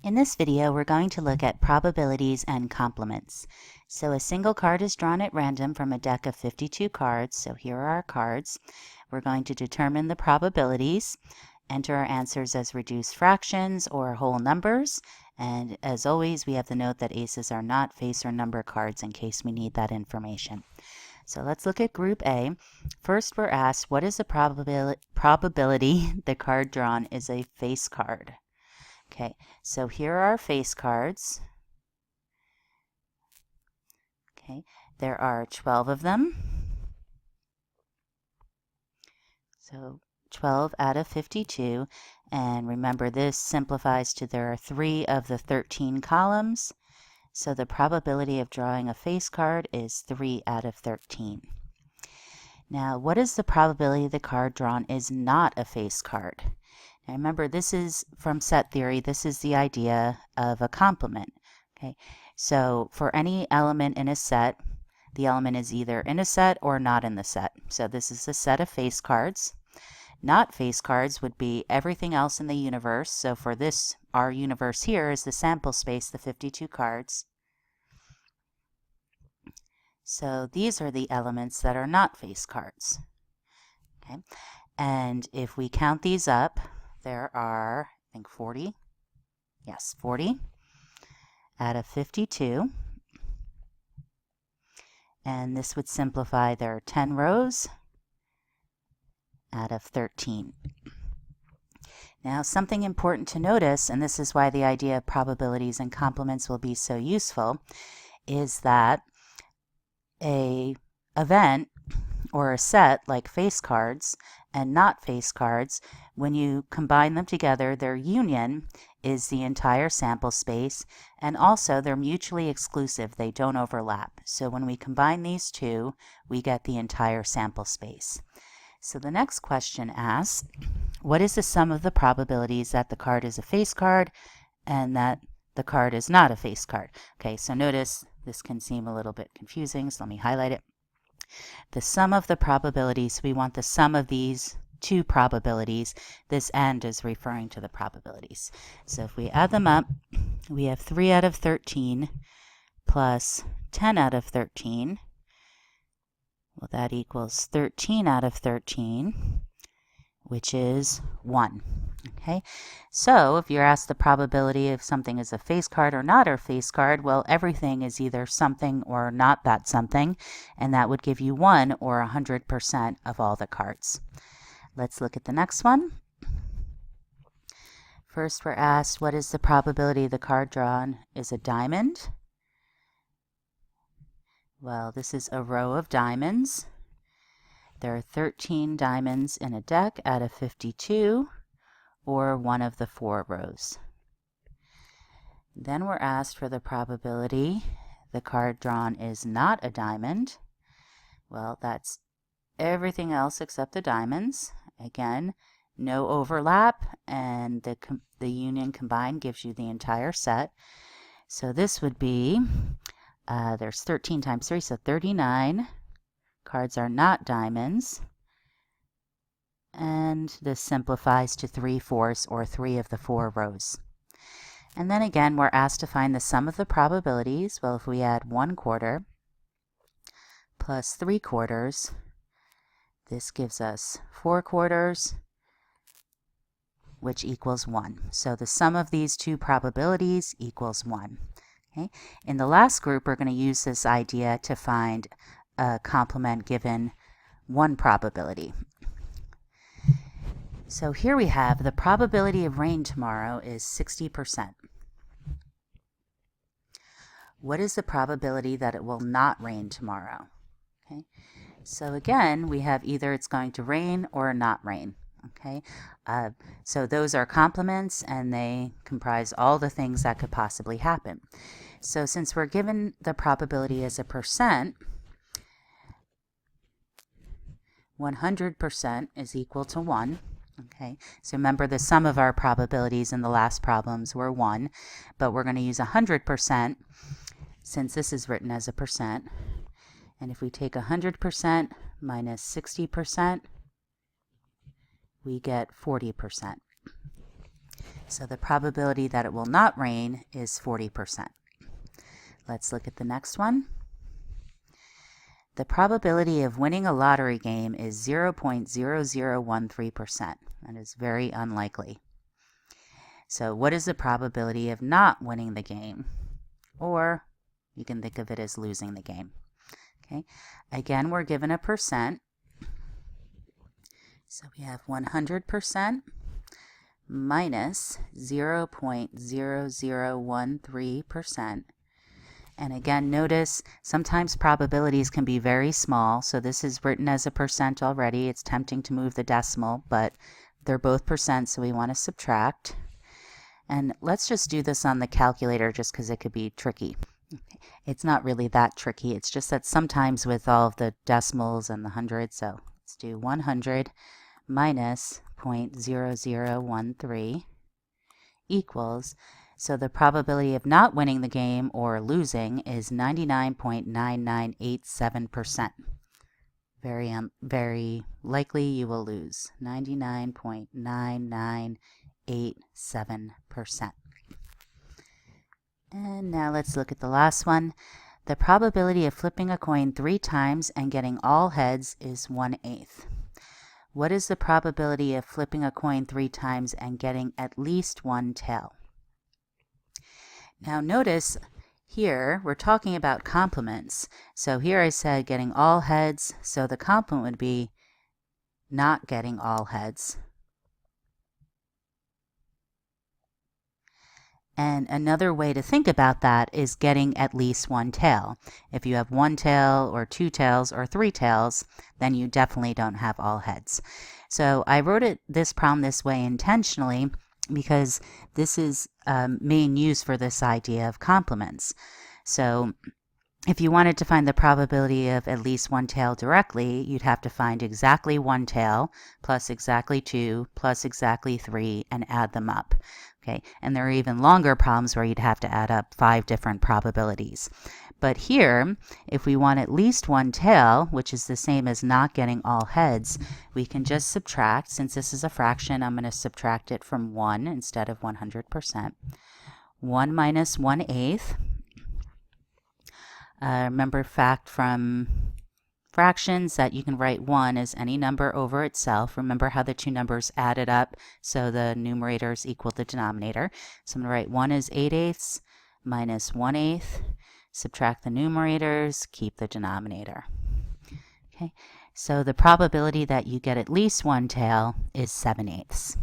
In this video, we're going to look at probabilities and complements. So a single card is drawn at random from a deck of 52 cards. So here are our cards. We're going to determine the probabilities, enter our answers as reduced fractions or whole numbers. And as always, we have the note that aces are not face or number cards in case we need that information. So let's look at Group A. First, we're asked, what is the probability the card drawn is a face card? Okay, so here are our face cards. Okay, there are 12 of them. So 12 out of 52. And remember, this simplifies to there are 3 of the 13 columns. So the probability of drawing a face card is 3 out of 13. Now, what is the probability the card drawn is not a face card? Now remember, this is from set theory. This is the idea of a complement. Okay, so for any element in a set, the element is either in a set or not in the set. So this is a set of face cards. Not face cards would be everything else in the universe. So for this, our universe here is the sample space, the 52 cards. So these are the elements that are not face cards. Okay, and if we count these up, there are, I think, 40. Yes, 40 out of 52. And this would simplify, there are 10 rows out of 13. Now, something important to notice, and this is why the idea of probabilities and complements will be so useful, is that an event or a set like face cards and not face cards, when you combine them together, their union is the entire sample space, and also they're mutually exclusive. They don't overlap. So when we combine these two, we get the entire sample space. So the next question asks, what is the sum of the probabilities that the card is a face card and that the card is not a face card? Okay, so notice this can seem a little bit confusing, so let me highlight it. The sum of the probabilities, we want the sum of these two probabilities. This and is referring to the probabilities. So if we add them up, we have 3 out of 13 plus 10 out of 13. Well, that equals 13 out of 13, which is 1. Okay, so if you're asked the probability if something is a face card or not a face card, well, everything is either something or not that something, and that would give you 1 or 100% of all the cards. Let's look at the next one. First, we're asked, what is the probability the card drawn is a diamond? Well, this is a row of diamonds. There are 13 diamonds in a deck out of 52, or one of the 4 rows. Then we're asked for the probability the card drawn is not a diamond. Well, that's everything else except the diamonds. Again, no overlap, and the union combined gives you the entire set. So this would be, there's 13 times 3, so 39. Cards are not diamonds. And this simplifies to 3/4 or 3 of the 4 rows. And then again, we're asked to find the sum of the probabilities. Well, if we add 1/4 plus 3/4, this gives us 4/4, which equals 1. So the sum of these two probabilities equals 1. Okay. In the last group, we're going to use this idea to find a complement given one probability. So here we have the probability of rain tomorrow is 60%. What is the probability that it will not rain tomorrow? Okay, so again, we have either it's going to rain or not rain. Okay, so those are complements and they comprise all the things that could possibly happen. So since we're given the probability as a percent, 100% is equal to 1. Okay, so remember the sum of our probabilities in the last problems were 1, but we're going to use 100% since this is written as a percent. And if we take 100% minus 60%, we get 40%. So the probability that it will not rain is 40%. Let's look at the next one. The probability of winning a lottery game is 0.0013%. That is very unlikely. So what is the probability of not winning the game? Or you can think of it as losing the game. Okay. Again, we're given a percent. So we have 100% minus 0.0013%. And again, notice sometimes probabilities can be very small. So this is written as a percent already. It's tempting to move the decimal, but they're both percent, so we want to subtract. And let's just do this on the calculator just because it could be tricky. It's not really that tricky. It's just that sometimes with all of the decimals and the hundreds, so let's do 100 minus 0.0013 equals, so the probability of not winning the game or losing is 99.9987%. Very likely you will lose. 99.9987%. And now let's look at the last one. The probability of flipping a coin 3 times and getting all heads is 1/8. What is the probability of flipping a coin 3 times and getting at least one tail? Now notice here we're talking about complements. So here I said getting all heads, so the complement would be not getting all heads. And another way to think about that is getting at least one tail. If you have one tail or two tails or three tails, then you definitely don't have all heads. So I wrote this problem this way intentionally because this is main use for this idea of complements. So if you wanted to find the probability of at least one tail directly, you'd have to find exactly one tail plus exactly 2 plus exactly 3 and add them up. Okay, and there are even longer problems where you'd have to add up 5 different probabilities. But here, if we want at least one tail, which is the same as not getting all heads, we can just subtract. Since this is a fraction, I'm going to subtract it from 1 instead of 100%. 1 minus 1/8. Remember fact from fractions that you can write 1 as any number over itself. Remember how the two numbers added up so the numerators equal the denominator. So I'm going to write 1 is 8/8 minus 1/8. Subtract the numerators, keep the denominator. Okay, so the probability that you get at least one tail is 7/8.